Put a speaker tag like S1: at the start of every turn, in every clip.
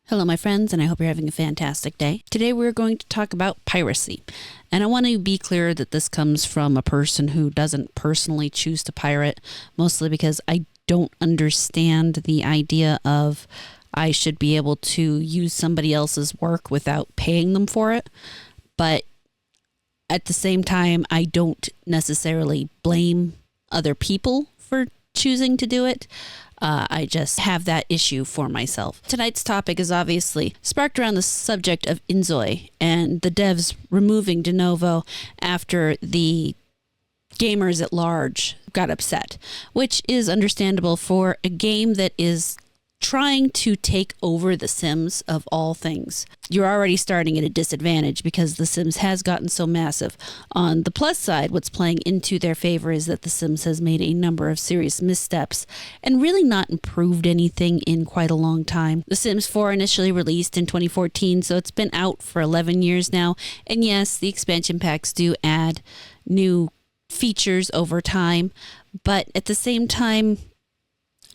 S1: Hello, my friends, and I hope you're having a fantastic day. Today we're going to talk about piracy. And I want to be clear that this comes from a person who doesn't personally choose to pirate, mostly because I don't understand the idea of I should be able to use somebody else's work without paying them for it. But at the same time, I don't necessarily blame other people for choosing to do it. I just have that issue for myself. Tonight's topic is obviously sparked around the subject of inZOI and the devs removing Denuvo after the gamers at large got upset, which is understandable for a game that is trying to take over The Sims of all things. You're already starting at a disadvantage because The Sims has gotten so massive. On the plus side, what's playing into their favor is that The Sims has made a number of serious missteps and really not improved anything in quite a long time. The Sims 4 initially released in 2014, so it's been out for 11 years now. And yes, the expansion packs do add new features over time, but at the same time,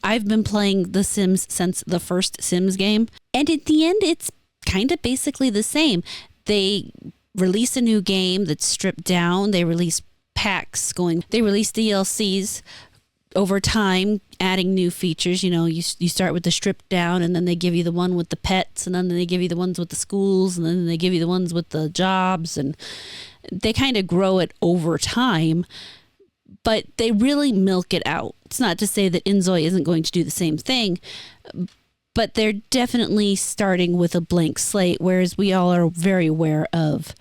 S1: I've been playing The Sims since the first Sims game, and at the end, it's kind of basically the same. They release a new game that's stripped down. They release packs they release DLCs over time, adding new features. You know, you start with the stripped down, and then they give you the one with the pets, and then they give you the ones with the schools, and then they give you the ones with the jobs, and they kind of grow it over time. But they really milk it out. It's not to say that inZOI isn't going to do the same thing, but they're definitely starting with a blank slate, whereas we all are very aware of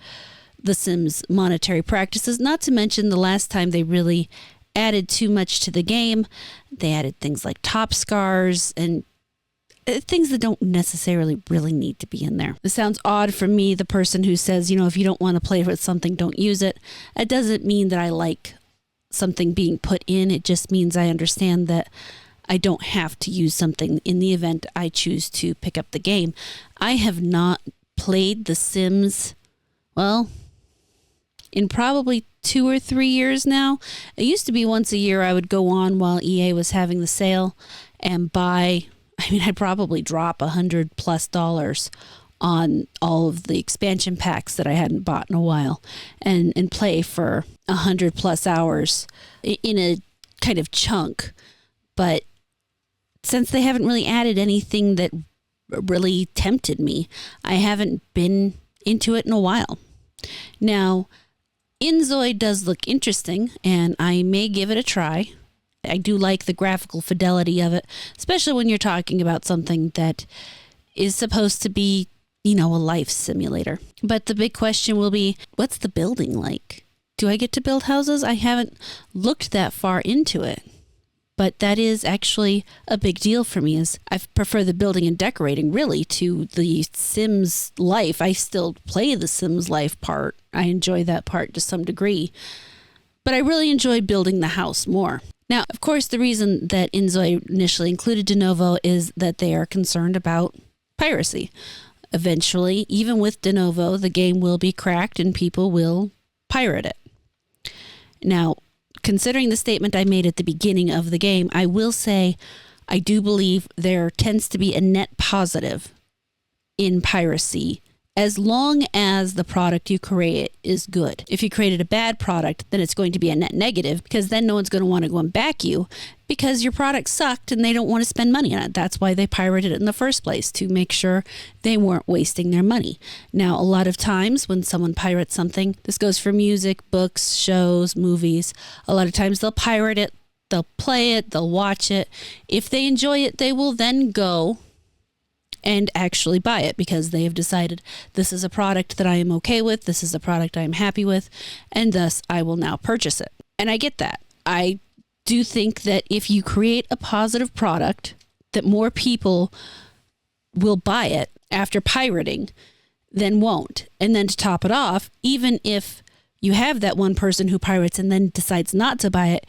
S1: The Sims' monetary practices, not to mention the last time they really added too much to the game. They added things like top scars and things that don't necessarily really need to be in there. This sounds odd for me, the person who says, if you don't want to play with something, don't use it. It doesn't mean that I like something being put in. It just means I understand that I don't have to use something in the event I choose to pick up the game. I have not played The Sims, in probably 2 or 3 years now. It used to be once a year I would go on while EA was having the sale and buy, I'd probably drop $100+ on all of the expansion packs that I hadn't bought in a while and play for 100+ hours in a kind of chunk. But since they haven't really added anything that really tempted me, I haven't been into it in a while. Now, inZOI does look interesting, and I may give it a try. I do like the graphical fidelity of it, especially when you're talking about something that is supposed to be a life simulator. But the big question will be, what's the building like? Do I get to build houses? I haven't looked that far into it. But that is actually a big deal for me, as I prefer the building and decorating really to the Sims life. I still play the Sims life part. I enjoy that part to some degree. But I really enjoy building the house more. Now, of course, the reason that inZOI initially included Denuvo is that they are concerned about piracy. Eventually, even with Denuvo, the game will be cracked and people will pirate it. Now, considering the statement I made at the beginning of the game, I will say I do believe there tends to be a net positive in piracy as long as the product you create is good. If you created a bad product, then it's going to be a net negative, because then no one's going to want to go and back you because your product sucked and they don't want to spend money on it. That's why they pirated it in the first place, to make sure they weren't wasting their money. Now, a lot of times when someone pirates something, this goes for music, books, shows, movies, a lot of times they'll pirate it, they'll play it, they'll watch it. If they enjoy it, they will then go and actually buy it because they have decided this is a product that I am okay with, this is a product I am happy with, and thus I will now purchase it. And I get that. I do think that if you create a positive product, that more people will buy it after pirating than won't. And then to top it off, even if you have that one person who pirates and then decides not to buy it,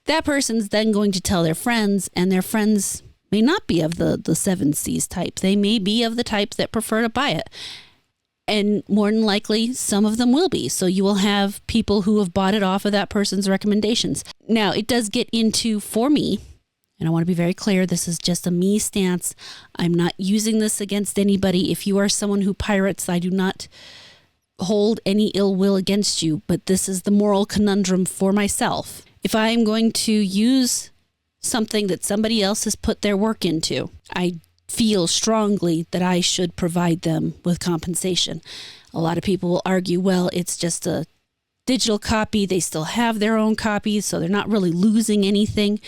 S1: that person's then going to tell their friends, and their friends may not be of the 7 C's type. They may be of the type that prefer to buy it. And more than likely, some of them will be. So you will have people who have bought it off of that person's recommendations. Now, it does get into, for me, And I want to be very clear, this is just a me stance. I'm not using this against anybody. If you are someone who pirates, I do not hold any ill will against you, but this is the moral conundrum for myself. If I am going to use something that somebody else has put their work into, I feel strongly that I should provide them with compensation. A lot of people will argue, well, it's just a digital copy. They still have their own copies, so they're not really losing anything.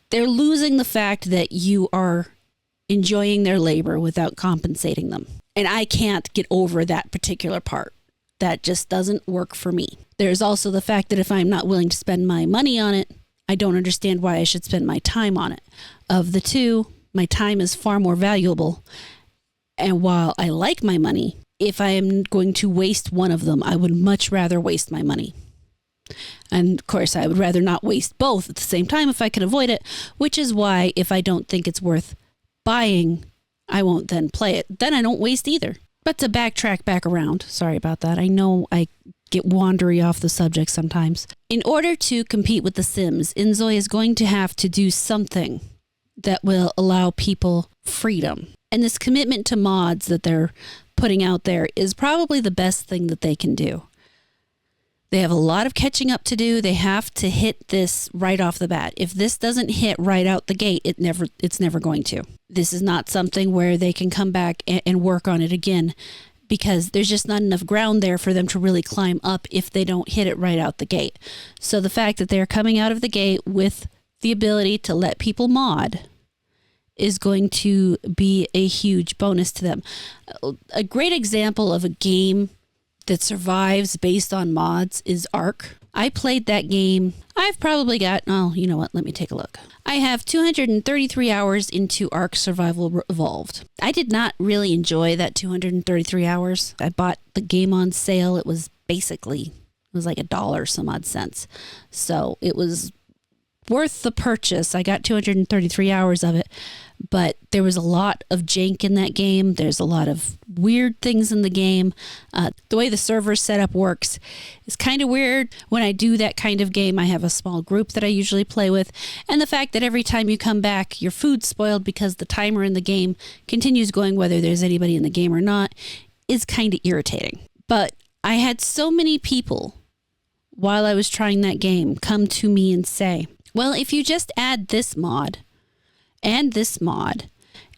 S1: They're losing the fact that you are enjoying their labor without compensating them. And I can't get over that particular part. That just doesn't work for me. There's also the fact that if I'm not willing to spend my money on it, I don't understand why I should spend my time on it. Of the two, my time is far more valuable. And while I like my money, if I am going to waste one of them, I would much rather waste my money. And of course, I would rather not waste both at the same time if I can avoid it, which is why if I don't think it's worth buying, I won't then play it. Then I don't waste either. But to backtrack back around, sorry about that. I know I get wandery off the subject sometimes. In order to compete with The Sims, inZOI is going to have to do something that will allow people freedom. And this commitment to mods that they're putting out there is probably the best thing that they can do. They have a lot of catching up to do. They have to hit this right off the bat. If this doesn't hit right out the gate, it's never going to. This is not something where they can come back and work on it again, because there's just not enough ground there for them to really climb up if they don't hit it right out the gate. So the fact that they're coming out of the gate with the ability to let people mod is going to be a huge bonus to them. A great example of a game that survives based on mods is Ark. I played that game. I've probably got, oh, you know what? Let me take a look. I have 233 hours into Ark Survival Evolved. I did not really enjoy that 233 hours. I bought the game on sale. It was like $1 some odd cents. So it was worth the purchase. I got 233 hours of it, but there was a lot of jank in that game. There's a lot of weird things in the game. The way the server setup works is kind of weird. When I do that kind of game, I have a small group that I usually play with, and the fact that every time you come back, your food's spoiled because the timer in the game continues going whether there's anybody in the game or not is kind of irritating. But I had so many people while I was trying that game come to me and say, well, if you just add this mod and this mod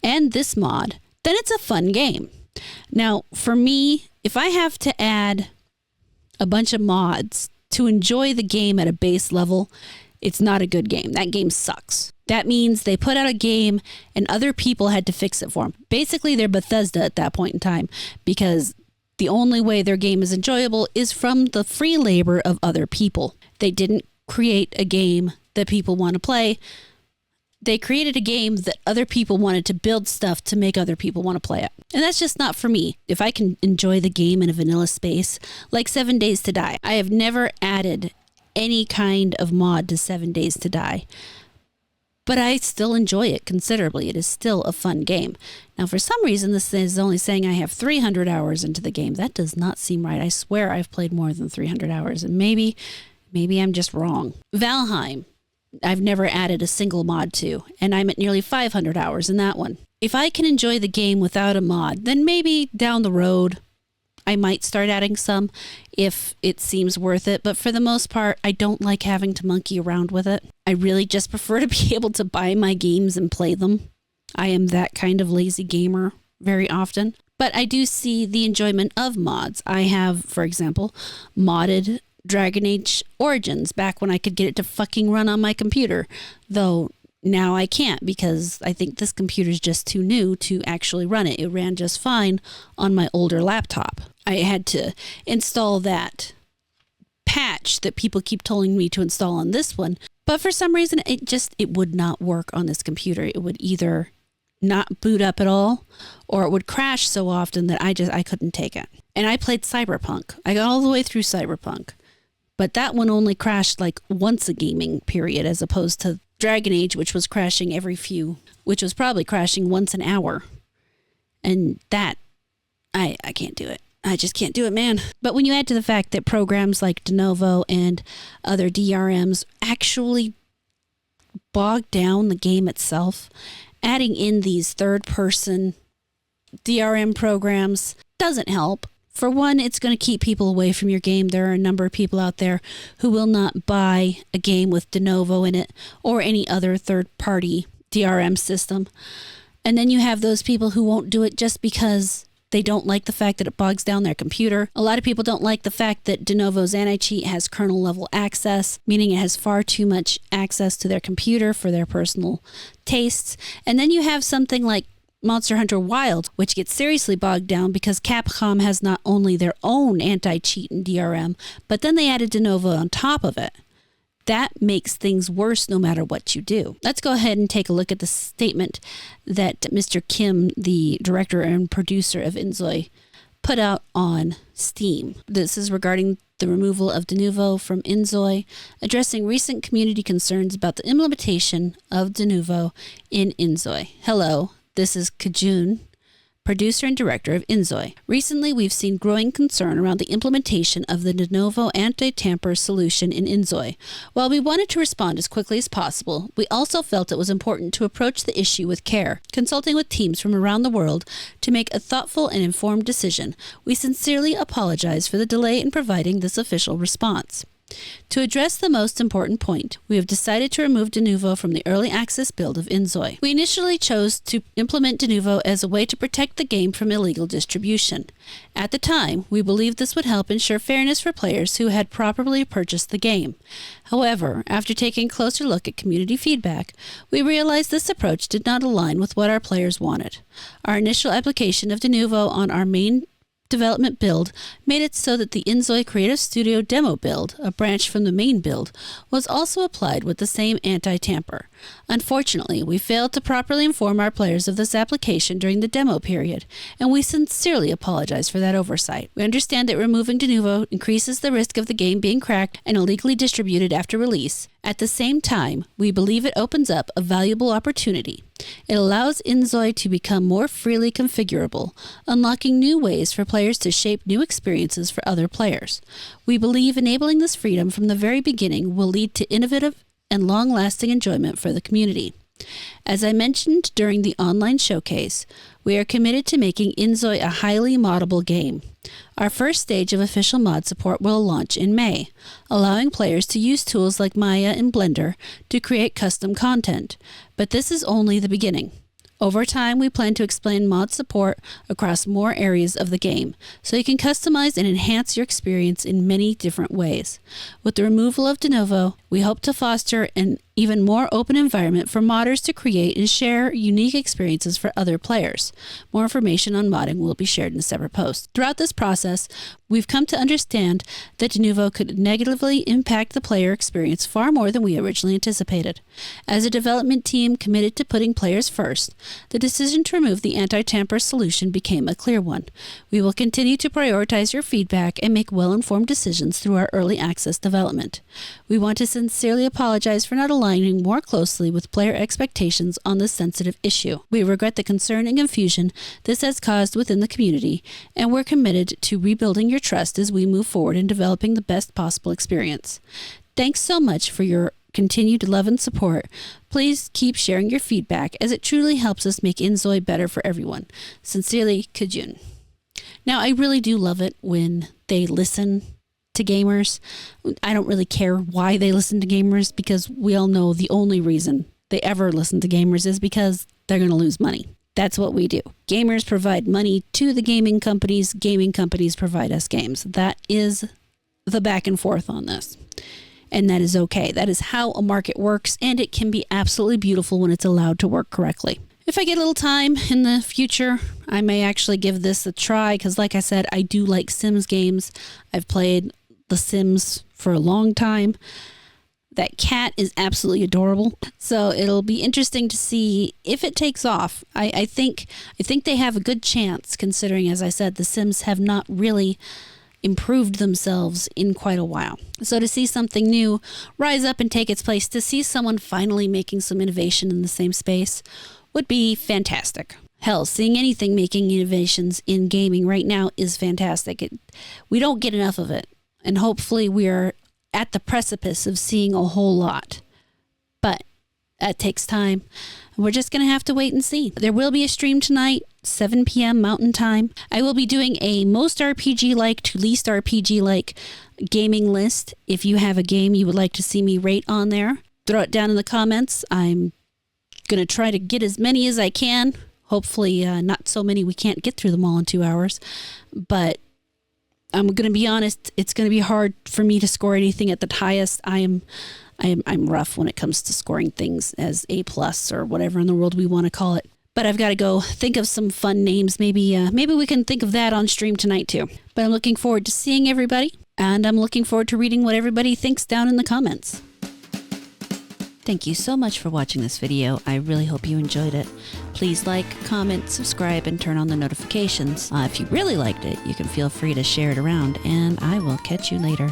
S1: and this mod, then it's a fun game. Now, for me, if I have to add a bunch of mods to enjoy the game at a base level, it's not a good game. That game sucks. That means they put out a game and other people had to fix it for them. Basically, they're Bethesda at that point in time, because the only way their game is enjoyable is from the free labor of other people. They didn't create a game that people want to play. They created a game that other people wanted to build stuff to make other people want to play it. And that's just not for me. If I can enjoy the game in a vanilla space, like 7 Days to Die, I have never added any kind of mod to 7 Days to Die, but I still enjoy it considerably. It is still a fun game. Now, for some reason, this is only saying I have 300 hours into the game. That does not seem right. I swear I've played more than 300 hours, and maybe I'm just wrong. Valheim, I've never added a single mod to, and I'm at nearly 500 hours in that one. If I can enjoy the game without a mod, then maybe down the road I might start adding some if it seems worth it. But for the most part, I don't like having to monkey around with it. I really just prefer to be able to buy my games and play them. I am that kind of lazy gamer very often. But I do see the enjoyment of mods. I have, for example, modded Dragon Age Origins back when I could get it to fucking run on my computer, though now I can't because I think this computer's just too new to actually run it. It ran just fine on my older laptop. I had to install that patch that people keep telling me to install on this one, but for some reason it would not work on this computer. It would either not boot up at all, or it would crash so often that I couldn't take it. And I played Cyberpunk. I got all the way through Cyberpunk. But that one only crashed like once a gaming period, as opposed to Dragon Age, which was crashing which was probably crashing once an hour. And that, I can't do it. I just can't do it, man. But when you add to the fact that programs like Denuvo and other DRMs actually bog down the game itself. Adding in these third-person DRM programs doesn't help. For one, it's going to keep people away from your game. There are a number of people out there who will not buy a game with Denuvo in it or any other third-party DRM system. And then you have those people who won't do it just because they don't like the fact that it bogs down their computer. A lot of people don't like the fact that Denuvo's anti-cheat has kernel-level access, meaning it has far too much access to their computer for their personal tastes. And then you have something like Monster Hunter Wilds, which gets seriously bogged down because Capcom has not only their own anti-cheat and DRM, but then they added Denuvo on top of it. That makes things worse no matter what you do. Let's go ahead and take a look at the statement that Mr. Kim, the director and producer of inZOI, put out on Steam. This is regarding the removal of Denuvo from inZOI, addressing recent community concerns about the implementation of Denuvo in inZOI. Hello, this is Kajun, producer and director of inZOI. Recently, we've seen growing concern around the implementation of the Denuvo anti-tamper solution in inZOI. While we wanted to respond as quickly as possible, we also felt it was important to approach the issue with care, consulting with teams from around the world to make a thoughtful and informed decision. We sincerely apologize for the delay in providing this official response. To address the most important point, we have decided to remove Denuvo from the early access build of inZOI. We initially chose to implement Denuvo as a way to protect the game from illegal distribution. At the time, we believed this would help ensure fairness for players who had properly purchased the game. However, after taking a closer look at community feedback, we realized this approach did not align with what our players wanted. Our initial application of Denuvo on our main development build made it so that the inZOI Creative Studio demo build, a branch from the main build, was also applied with the same anti-tamper. Unfortunately, we failed to properly inform our players of this application during the demo period, and we sincerely apologize for that oversight. We understand that removing Denuvo increases the risk of the game being cracked and illegally distributed after release. At the same time, we believe it opens up a valuable opportunity. It allows inZOI to become more freely configurable, unlocking new ways for players to shape new experiences for other players. We believe enabling this freedom from the very beginning will lead to innovative and long-lasting enjoyment for the community. As I mentioned during the online showcase, we are committed to making inZOI a highly moddable game. Our first stage of official mod support will launch in May, allowing players to use tools like Maya and Blender to create custom content. But this is only the beginning. Over time, we plan to expand mod support across more areas of the game, so you can customize and enhance your experience in many different ways. With the removal of Denuvo, we hope to foster an even more open environment for modders to create and share unique experiences for other players. More information on modding will be shared in a separate post. Throughout this process, we've come to understand that Denuvo could negatively impact the player experience far more than we originally anticipated. As a development team committed to putting players first, the decision to remove the anti-tamper solution became a clear one. We will continue to prioritize your feedback and make well-informed decisions through our early access development. We want to sincerely apologize for not aligning more closely with player expectations on this sensitive issue. We regret the concern and confusion this has caused within the community, and we're committed to rebuilding your trust as we move forward in developing the best possible experience. Thanks so much for your continued love and support. Please keep sharing your feedback as it truly helps us make inZOI better for everyone. Sincerely, Kajun. Now, I really do love it when they listen to gamers. I don't really care why they listen to gamers, because we all know the only reason they ever listen to gamers is because they're going to lose money. That's what we do. Gamers provide money to the gaming companies provide us games. That is the back and forth on this. And that is okay. That is how a market works, and it can be absolutely beautiful when it's allowed to work correctly. If I get a little time in the future, I may actually give this a try, because like I said, I do like Sims games. I've played The Sims for a long time. That cat is absolutely adorable. So it'll be interesting to see if it takes off. I think they have a good chance, considering, as I said, The Sims have not really improved themselves in quite a while. So to see something new rise up and take its place, to see someone finally making some innovation in the same space would be fantastic. Hell, seeing anything making innovations in gaming right now is fantastic. We don't get enough of it. And hopefully we're at the precipice of seeing a whole lot. But That takes time. We're just going to have to wait and see. There will be a stream tonight, 7 p.m. Mountain Time. I will be doing a most RPG-like to least RPG-like gaming list. If you have a game you would like to see me rate on there, throw it down in the comments. I'm going to try to get as many as I can. Hopefully not so many we can't get through them all in 2 hours. But I'm going to be honest, it's going to be hard for me to score anything at the highest. I'm rough when it comes to scoring things as A+ or whatever in the world we want to call it. But I've got to go think of some fun names. Maybe we can think of that on stream tonight too. But I'm looking forward to seeing everybody, and I'm looking forward to reading what everybody thinks down in the comments. Thank you so much for watching this video. I really hope you enjoyed it. Please like, comment, subscribe, and turn on the notifications. If you really liked it, you can feel free to share it around, and I will catch you later.